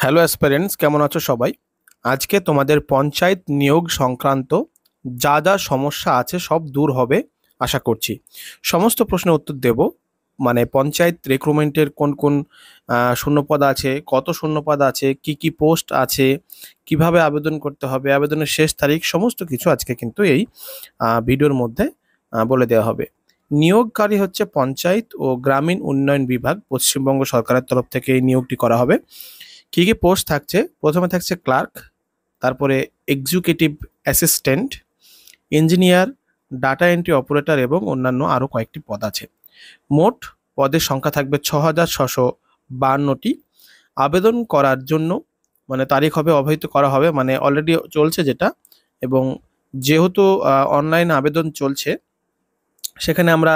Hello aspirants, কেমন আছো সবাই? আজকে তোমাদের পঞ্চায়েত নিয়োগ সংক্রান্ত যা যা সমস্যা আছে সব দূর হবে আশা করছি। সমস্ত প্রশ্নের উত্তর দেব। মানে পঞ্চায়েত রিক্রুটমেন্টের কোন কোন শূন্যপদ আছে, কত শূন্যপদ আছে, কি কি পোস্ট আছে, কিভাবে আবেদন করতে হবে, আবেদনের শেষ তারিখ, সমস্ত কিছু আজকে কিন্তু এই ভিডিওর মধ্যে বলে দেওয়া হবে। নিয়োগকারী হচ্ছে পঞ্চায়েত ও গ্রামীণ উন্নয়ন বিভাগ, পশ্চিমবঙ্গ সরকারের তরফ থেকে এই নিয়োগটি করা হবে। কি কি পোস্ট থাকছে? প্রথমে থাকছে ক্লার্ক, তারপরে executive assistant, engineer, data entry operator এবং অন্যান্য আরও কয়েকটি পদ আছে। মোট পদের সংখ্যা থাকবে ৬,৬৫২টি। আবেদন করার জন্য মানে তারিখ হবে, অবহিত করা হবে, মানে অলরেডি চলছে যেটা। এবং যেহেতু অনলাইন আবেদন চলছে, সেখানে আমরা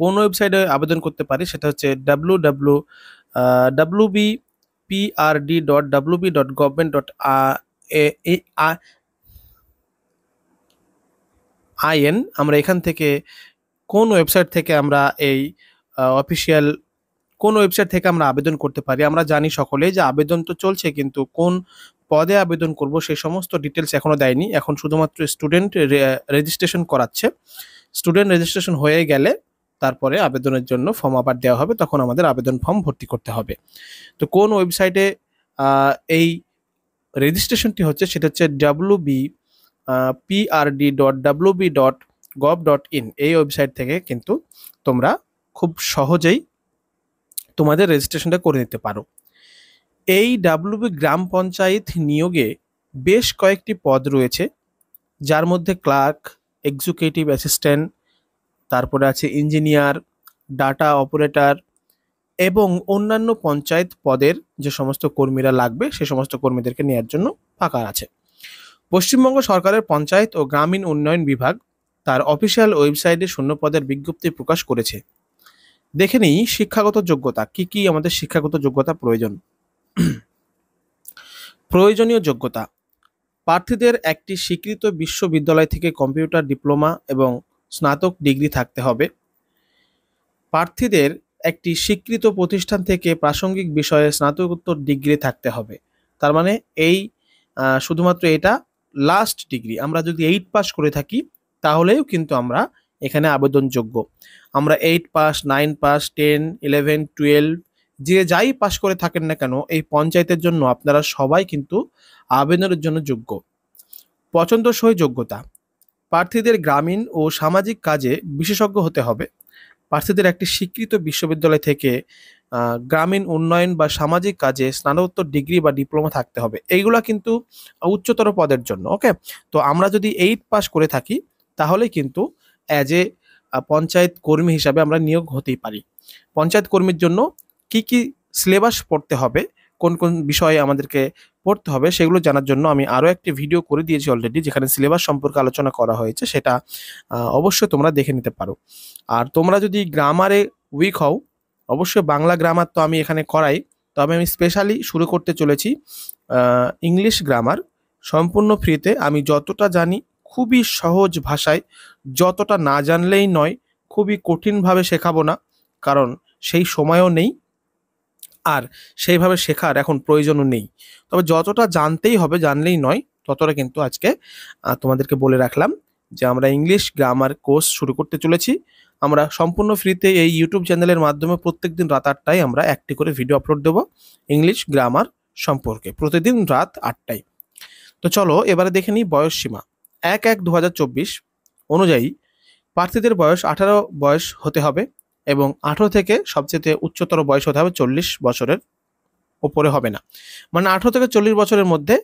কোন ওয়েবসাইটে আবেদন করতে পারি সেটা হচ্ছে www.prd.wb.government.in। আমরা এখান থেকে কোন ওয়েবসাইট থেকে আমরা এই অফিসিয়াল কোন ওয়েবসাইট থেকে আমরা আবেদন করতে পারি? আমরা জানি সকলেই যে আবেদন তো চলছে, কিন্তু কোন পদে আবেদন করব সেই সমস্ত ডিটেলস এখনো দেয়নি। এখন শুধুমাত্র স্টুডেন্ট রেজিস্ট্রেশন করাচ্ছে। স্টুডেন্ট রেজিস্ট্রেশন হয়ে গেলে তারপরে আবেদনের জন্য ফর্ম আবার দেওয়া হবে, তখন আমাদের আবেদন ফর্ম ভর্তি করতে হবে। তো কোন ওয়েবসাইটে এই রেজিস্ট্রেশনটি হচ্ছে সেটা হচ্ছে prd.wb.gov.in। এই ওয়েবসাইট থেকে কিন্তু তোমরা খুব সহজেই তোমাদের রেজিস্ট্রেশনটা করে নিতে পারো। এই ডাব্লিউবি গ্রাম পঞ্চায়েত নিয়োগে বেশ কয়েকটি পদ রয়েছে, যার মধ্যে ক্লার্ক, এক্সিকিউটিভ অ্যাসিস্ট্যান্ট, তারপরে আছে ইঞ্জিনিয়ার, ডাটা অপারেটর এবং অন্যান্য পঞ্চায়েত পদের যে সমস্ত কর্মীরা লাগবে সে সমস্ত কর্মীদেরকে নেওয়ার জন্য ফাঁকা আছে। পশ্চিমবঙ্গ সরকারের পঞ্চায়েত ও গ্রামীণ উন্নয়ন বিভাগ তার অফিসিয়াল ওয়েবসাইটে শূন্য পদের বিজ্ঞপ্তি প্রকাশ করেছে। দেখে নিই শিক্ষাগত যোগ্যতা, কি কি আমাদের শিক্ষাগত যোগ্যতা প্রয়োজন। প্রয়োজনীয় যোগ্যতা: প্রার্থীদের একটি স্বীকৃত বিশ্ববিদ্যালয় থেকে কম্পিউটার ডিপ্লোমা এবং স্নাতক ডিগ্রি থাকতে হবে। প্রার্থীদের একটি স্বীকৃত প্রতিষ্ঠান থেকে প্রাসঙ্গিক বিষয়ে স্নাতকোত্তর ডিগ্রি থাকতে হবে। তার মানে এই শুধুমাত্র এটা লাস্ট ডিগ্রি। আমরা যদি 8 পাস করে থাকি তাহলেও কিন্তু আমরা এখানে আবেদনযোগ্য। আমরা 8 পাস, 9 পাস, 10, 11, 12 যে যাই পাস করে থাকেন না কেন, এই পঞ্চায়েতের জন্য আপনারা সবাই কিন্তু আবেদনের জন্য যোগ্য। পছন্দসই যোগ্যতা: প্রার্থীদের গ্রামীণ ও সামাজিক কাজে বিশেষজ্ঞ হতে হবে। প্রার্থীদের একটি স্বীকৃত বিশ্ববিদ্যালয় থেকে গ্রামীণ উন্নয়ন বা সামাজিক কাজে স্নাতকোত্তর ডিগ্রি বা ডিপ্লোমা থাকতে হবে। এইগুলা কিন্তু উচ্চতর পদের জন্য। ওকে, তো আমরা যদি 8 পাস করে থাকি তাহলে কিন্তু অ্যাজ এ পঞ্চায়েত কর্মী হিসাবে আমরা নিয়োগ হতেই পারি। পঞ্চায়েত কর্মীর জন্য কি কি সিলেবাস পড়তে হবে, কোন কোন বিষয়ে আমাদেরকে পড়তে হবে, সেগুলো জানার জন্য আমি আরও একটি ভিডিও করে দিয়েছি অলরেডি, যেখানে সিলেবাস সম্পর্কে আলোচনা করা হয়েছে। সেটা অবশ্যই তোমরা দেখে নিতে পারো। আর তোমরা যদি গ্রামারে উইক হও, অবশ্যই বাংলা গ্রামার তো আমি এখানে করাই, তবে আমি স্পেশালি শুরু করতে চলেছি ইংলিশ গ্রামার, সম্পূর্ণ ফ্রিতে। আমি যতটা জানি খুবই সহজ ভাষায়, যতটা না জানলেই নয়, খুবই কঠিনভাবে শেখাবো না, কারণ সেই সময়ও নেই আর সেইভাবে শেখার এখন প্রয়োজনও নেই। তবে যতটা জানতেই হবে, জানলেই নয়, ততটা কিন্তু আজকে তোমাদেরকে বলে রাখলাম যে আমরা ইংলিশ গ্রামার কোর্স শুরু করতে চলেছি। আমরা সম্পূর্ণ ফ্রিতে এই ইউটিউব চ্যানেলের মাধ্যমে প্রত্যেকদিন রাত 8টায় আমরা একটি করে ভিডিও আপলোড দেবো ইংলিশ গ্রামার সম্পর্কে, প্রতিদিন রাত 8টায়। তো চলো এবারে দেখে নিই বয়স সীমা। 1/1/2024 অনুযায়ী প্রার্থীদের বয়স 18 বয়স হতে হবে এবং 18 থেকে সবচেয়ে উচ্চতর বয়স হতে হবে 40 বছরের ওপরে হবে না। মানে 18 থেকে 40 বছরের মধ্যে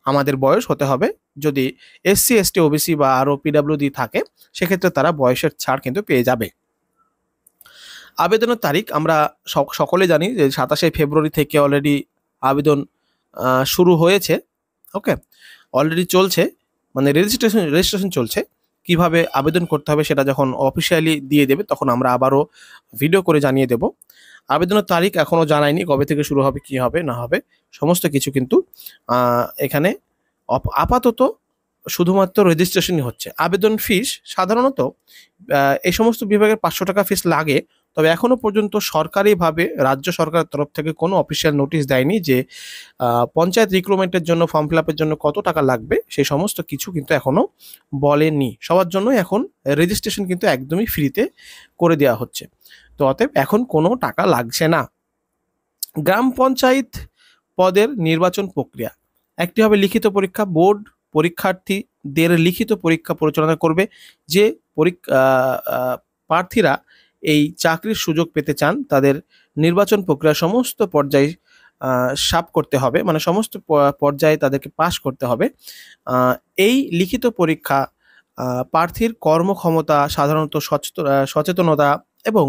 আমাদের বয়স হতে হবে। যদি এসসি, এসটি, ওবিসি বা আরও পিডাব্লিউডি থাকে সেক্ষেত্রে তারা বয়সের ছাড় কিন্তু পেয়ে যাবে। আবেদনের তারিখ আমরা সকলে জানি যে 27শে ফেব্রুয়ারি থেকে অলরেডি আবেদন শুরু হয়েছে। ওকে, অলরেডি চলছে, মানে রেজিস্ট্রেশন চলছে। কিভাবে আবেদন করতে হবে সেটা যখন অফিসিয়ালি দিয়ে দেবে তখন আমরা আবারও ভিডিও করে জানিয়ে দেব। আবেদনের তারিখ এখনও জানায়নি, কবে থেকে শুরু হবে, কি হবে না হবে, সমস্ত কিছু কিন্তু এখানে আপাতত শুধুমাত্র রেজিস্ট্রেশনই হচ্ছে। আবেদন ফিস সাধারণত এই সমস্ত বিভাগের 500 টাকা ফিস লাগে, তবে এখনো পর্যন্ত সরকারিভাবে রাজ্য সরকারের তরফ থেকে কোনো অফিসিয়াল নোটিশ দেয়নি যে পঞ্চায়েত রিক্রুটমেন্টের জন্য ফর্ম ফিল আপের জন্য কত টাকা লাগবে, সেই সমস্ত কিছু কিন্তু এখনো বলেনি। সবার জন্য এখন রেজিস্ট্রেশন কিন্তু একদমই ফ্রিতে করে দেওয়া হচ্ছে, তো অতএব এখন কোনো টাকা লাগছে না। গ্রাম পঞ্চায়েত পদের নির্বাচন প্রক্রিয়া একটি হবে লিখিত পরীক্ষা। বোর্ড পরীক্ষার্থীদের লিখিত পরীক্ষা পরিচালনা করবে। যে প্রার্থীরা এই চাকরির সুযোগ পেতে চান তাদের নির্বাচন প্রক্রিয়া সমস্ত পর্যায়ে সাফ করতে হবে, মানে সমস্ত পর্যায়ে তাদেরকে পাশ করতে হবে। এই লিখিত পরীক্ষা প্রার্থীর কর্মক্ষমতা, সাধারণত সচেতনতা এবং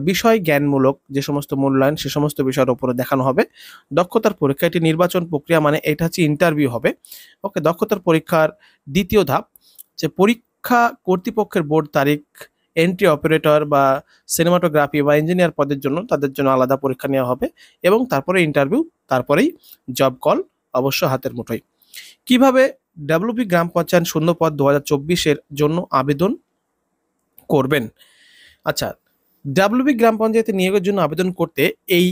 বিষয় জ্ঞানমূলক যে সমস্ত মূল্যায়ন সে সমস্ত বিষয়ের উপরে দেখানো হবে। দক্ষতার পরীক্ষা, এটি নির্বাচন প্রক্রিয়া, মানে এটা হচ্ছে ইন্টারভিউ হবে। ওকে, দক্ষতার পরীক্ষার দ্বিতীয় ধাপ যে পরীক্ষা কর্তৃপক্ষের বোর্ড তারিখ, এন্ট্রি অপারেটর বা সিনেমাটোগ্রাফি বা ইঞ্জিনিয়ার পদের জন্য তাদের জন্য আলাদা পরীক্ষা নেওয়া হবে এবং তারপরে ইন্টারভিউ, তারপরেই জব কল অবশ্য হাতের মুঠোয়। কিভাবে ডাব্লিউবি গ্রাম পঞ্চায়েত শূন্যপদ 2024-এর জন্য আবেদন করবেন? আচ্ছা, ডাব্লিউবি গ্রাম পঞ্চায়েতে নিয়োগের জন্য আবেদন করতে এই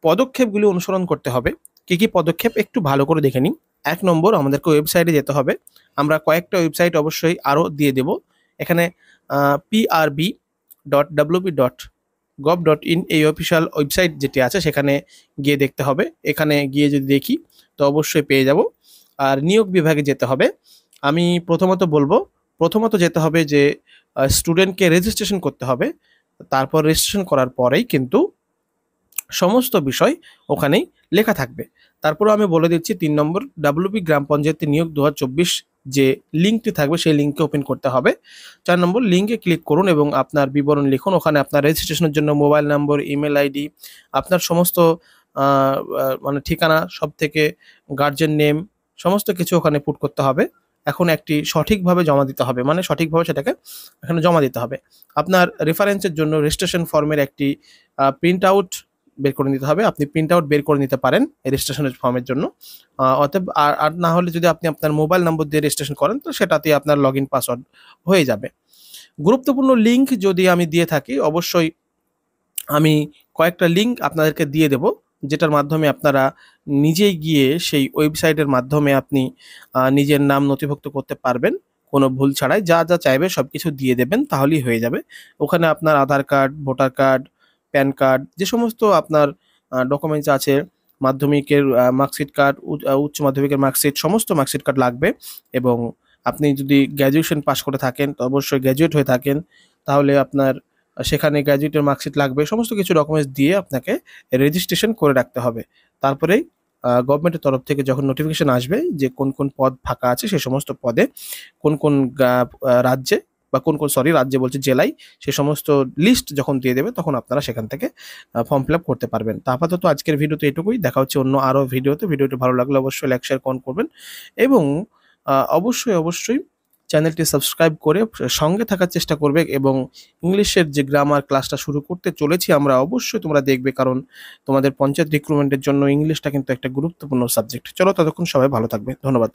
পদক্ষেপগুলি অনুসরণ করতে হবে। কী কী পদক্ষেপ একটু ভালো করে দেখে নিই। 1 নম্বর, আমাদেরকে ওয়েবসাইটে যেতে হবে। আমরা কয়েকটা ওয়েবসাইট অবশ্যই আরও দিয়ে দেব। এখানে prb.wb.gov.in এই অফিসিয়াল ওয়েবসাইট যেটি আছে সেখানে গিয়ে দেখতে হবে। এখানে গিয়ে যদি দেখি তো অবশ্যই পেয়ে যাব। আর নিয়োগ বিভাগে যেতে হবে। আমি প্রথমত যেতে হবে যে স্টুডেন্টকে রেজিস্ট্রেশন করতে হবে। তারপর রেজিস্ট্রেশন করার পরেই কিন্তু সমস্ত বিষয় ওখানেই লেখা থাকবে। তারপরেও আমি বলে দিচ্ছি 3 নম্বর, ডাব্লিউবি গ্রাম পঞ্চায়েত নিয়োগ 2024 যে লিঙ্কটি থাকবে সেই লিঙ্কে ওপেন করতে হবে। 4 নম্বর, লিঙ্কে ক্লিক করুন এবং আপনার বিবরণ লিখুন। ওখানে আপনার রেজিস্ট্রেশনের জন্য মোবাইল নম্বর, ইমেল আইডি, আপনার সমস্ত মানে ঠিকানা, সব থেকে গার্জেন নেম, সমস্ত কিছু ওখানে পুট করতে হবে। এখন একটি সঠিকভাবে জমা দিতে হবে, মানে সঠিকভাবে সেটাকে এখানে জমা দিতে হবে। আপনার রেফারেন্সের জন্য রেজিস্ট্রেশন ফর্মের একটি প্রিন্ট আউট বের করে নিতে হবে। আপনি প্রিন্ট আউট বের করে নিতে পারেন এই রেজিস্ট্রেশনের ফর্মের জন্য। অতএব আর না হলে যদি আপনি আপনার মোবাইল নম্বর দিয়ে রেজিস্ট্রেশন করেন তো সেটাতে আপনার লগ ইন পাসওয়ার্ড হয়ে যাবে। গুরুত্বপূর্ণ লিঙ্ক যদি আমি দিয়ে থাকি অবশ্যই আমি কয়েকটা লিঙ্ক আপনাদেরকে দিয়ে দেব, যেটার মাধ্যমে আপনারা নিজেই গিয়ে সেই ওয়েবসাইটের মাধ্যমে আপনি নিজের নাম নথিভুক্ত করতে পারবেন কোনো ভুল ছাড়াই। যা যা চাইবে সব কিছু দিয়ে দেবেন, তাহলেই হয়ে যাবে। ওখানে আপনার Aadhaar card, voter card, PAN card, যে সমস্ত আপনার ডকুমেন্টস আছে, মাধ্যমিকের মার্কশিট কার্ড, উচ্চ মাধ্যমিকের মার্কশিট, সমস্ত মার্কশিট কার্ড লাগবে। এবং আপনি যদি গ্র্যাজুয়েশন পাস করে থাকেন তো অবশ্যই গ্র্যাজুয়েট হয়ে থাকেন তাহলে আপনার সেখানে গ্র্যাজুয়েটের মার্কশিট লাগবে। সমস্ত কিছু ডকুমেন্টস দিয়ে আপনাকে রেজিস্ট্রেশন করে রাখতে হবে। তারপরেই গভর্নমেন্টের তরফ থেকে যখন নোটিফিকেশন আসবে যে কোন কোন পদ ফাঁকা আছে সেই সমস্ত পদে কোন কোন রাজ্যে বা রাজ্যে বলছে জেলায়, সে সমস্ত লিস্ট যখন দিয়ে দেবে তখন আপনারা সেখান থেকে ফর্ম ফিল আপ করতে পারবেন। তা আপাতত আজকের ভিডিওতে এটুকুই। দেখা হচ্ছে অন্য আরও ভিডিওতে। ভিডিওটি ভালো লাগলে অবশ্যই লাইক, শেয়ার, কমেন্ট করবেন এবং অবশ্যই চ্যানেলটি সাবস্ক্রাইব করে সঙ্গে থাকার চেষ্টা করবে। এবং ইংলিশের যে গ্রামার ক্লাসটা শুরু করতে চলেছি আমরা, অবশ্যই তোমরা দেখবে, কারণ তোমাদের পঞ্চায়েত রিক্রুটমেন্টের জন্য ইংলিশটা কিন্তু একটা গুরুত্বপূর্ণ সাবজেক্ট। চলো, ততক্ষণ সবাই ভালো থাকবে। ধন্যবাদ।